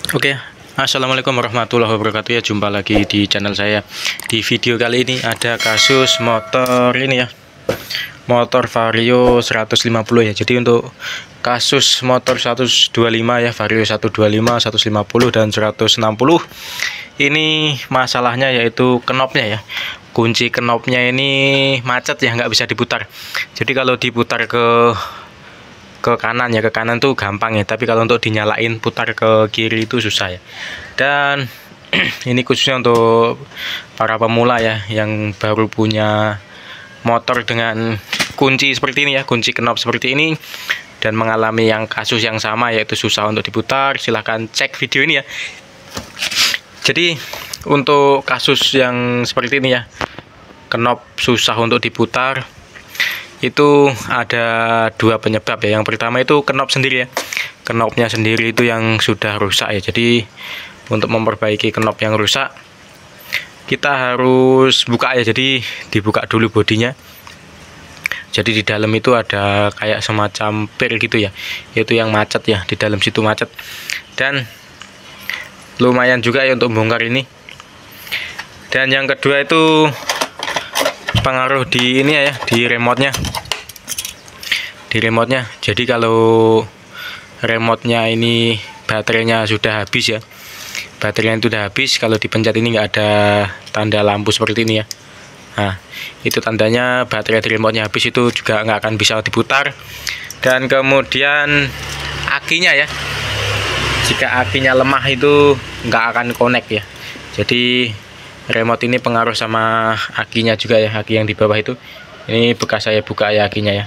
Oke, assalamualaikum warahmatullahi wabarakatuh ya. Jumpa lagi di channel saya. Di video kali ini ada kasus motor ini ya, motor Vario 150 ya. Jadi untuk kasus motor 125 ya, Vario 125, 150 dan 160 ini masalahnya yaitu knopnya ya. Kunci knopnya ini macet ya, nggak bisa diputar. Jadi kalau diputar ke kanan ya, ke kanan tuh gampang ya, tapi kalau untuk dinyalain putar ke kiri itu susah ya. Dan ini khususnya untuk para pemula ya, yang baru punya motor dengan kunci seperti ini ya, kunci knop seperti ini, dan mengalami yang kasus yang sama yaitu susah untuk diputar. Silahkan cek video ini ya. Jadi untuk kasus yang seperti ini ya, knop susah untuk diputar, itu ada dua penyebab ya. Yang pertama itu knop sendiri ya, knopnya sendiri itu yang sudah rusak ya. Jadi untuk memperbaiki knop yang rusak, kita harus buka ya. Jadi dibuka dulu bodinya. Jadi di dalam itu ada kayak semacam pil gitu ya, itu yang macet ya, di dalam situ macet. Dan lumayan juga ya untuk bongkar ini. Dan yang kedua itu pengaruh di ini ya, di remote-nya. Di remote-nya. Jadi kalau remote-nya ini baterainya sudah habis ya, baterainya itu sudah habis, kalau dipencet ini nggak ada tanda lampu seperti ini ya. Nah, itu tandanya baterai di remote-nya habis, itu juga nggak akan bisa diputar. Dan kemudian akinya ya, jika akinya lemah itu nggak akan connect ya. Jadi remote ini pengaruh sama akinya juga ya, aki yang di bawah itu. Ini bekas saya buka ya akinya ya.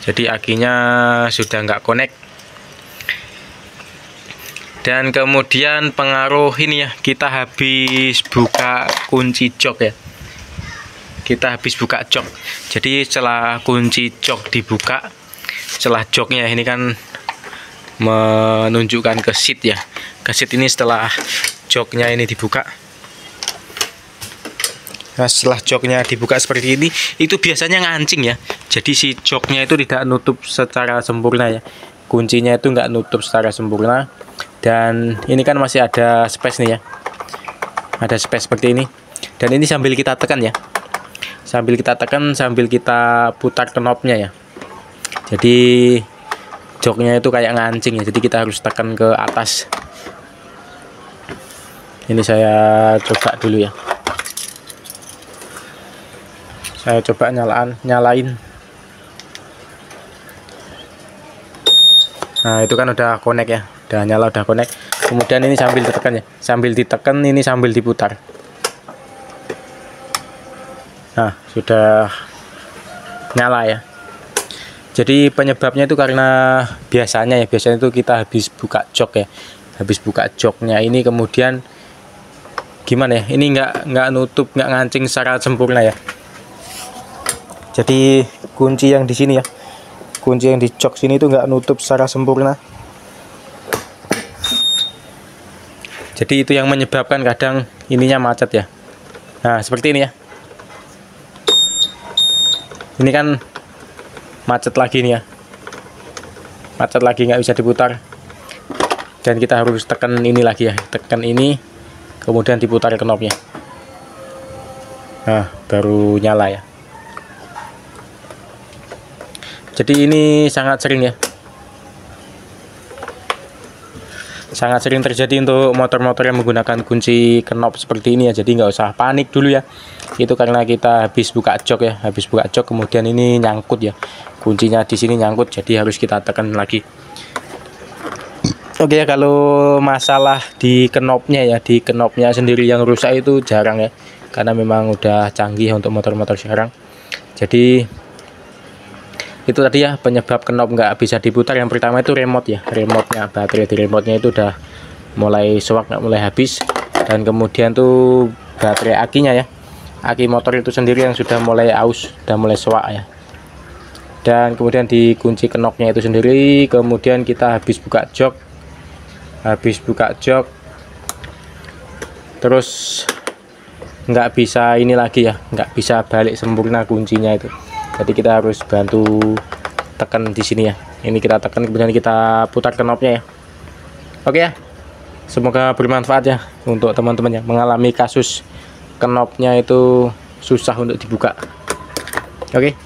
Jadi akinya sudah nggak connect. Dan kemudian pengaruh ini ya, kita habis buka kunci jok ya. Kita habis buka jok. Jadi setelah kunci jok dibuka, setelah joknya ini kan menunjukkan ke seat ya. Ke seat ini setelah joknya ini dibuka. Nah, setelah joknya dibuka seperti ini, itu biasanya ngancing ya. Jadi si joknya itu tidak nutup secara sempurna ya. Kuncinya itu nggak nutup secara sempurna. Dan ini kan masih ada space nih ya. Ada space seperti ini. Dan ini sambil kita tekan ya. Sambil kita tekan, sambil kita putar knopnya ya. Jadi joknya itu kayak ngancing ya. Jadi kita harus tekan ke atas. Ini saya coba dulu ya. Saya coba nyalain. Nah, itu kan udah connect ya. Udah nyala, udah connect. Kemudian ini sambil ditekan ya. Sambil ditekan, ini sambil diputar. Nah, sudah nyala ya. Jadi penyebabnya itu karena biasanya itu kita habis buka jok ya. Habis buka joknya ini, kemudian gimana ya, ini nggak nutup, nggak ngancing secara sempurna ya. Jadi kunci yang di sini ya, kunci yang di jok sini itu nggak nutup secara sempurna. Jadi itu yang menyebabkan kadang ininya macet ya. Nah, seperti ini ya. Ini kan macet lagi nih ya, macet lagi, nggak bisa diputar. Dan kita harus tekan ini lagi ya, tekan ini, kemudian diputar knopnya. Nah, baru nyala ya. Jadi ini sangat sering ya, sangat sering terjadi untuk motor-motor yang menggunakan kunci knop seperti ini ya. Jadi nggak usah panik dulu ya. Itu karena kita habis buka jok ya, habis buka jok, kemudian ini nyangkut ya, kuncinya di sini nyangkut, jadi harus kita tekan lagi. Oke ya, kalau masalah di knopnya ya, di knopnya sendiri yang rusak itu jarang ya, karena memang udah canggih untuk motor-motor sekarang. Jadi itu tadi ya penyebab knop nggak bisa diputar. Yang pertama itu remote ya, remote-nya, baterai di remote-nya itu udah mulai serak, nggak mulai habis. Dan kemudian tuh baterai akinya ya, aki motor itu sendiri yang sudah mulai aus, sudah mulai serak ya. Dan kemudian di kunci knopnya itu sendiri, kemudian kita habis buka jok, terus nggak bisa ini lagi ya, nggak bisa balik sempurna kuncinya itu. Jadi kita harus bantu tekan di sini ya. Ini kita tekan, kemudian kita putar knopnya ya. Oke ya, semoga bermanfaat ya untuk teman-teman yang mengalami kasus knopnya itu susah untuk dibuka. Oke.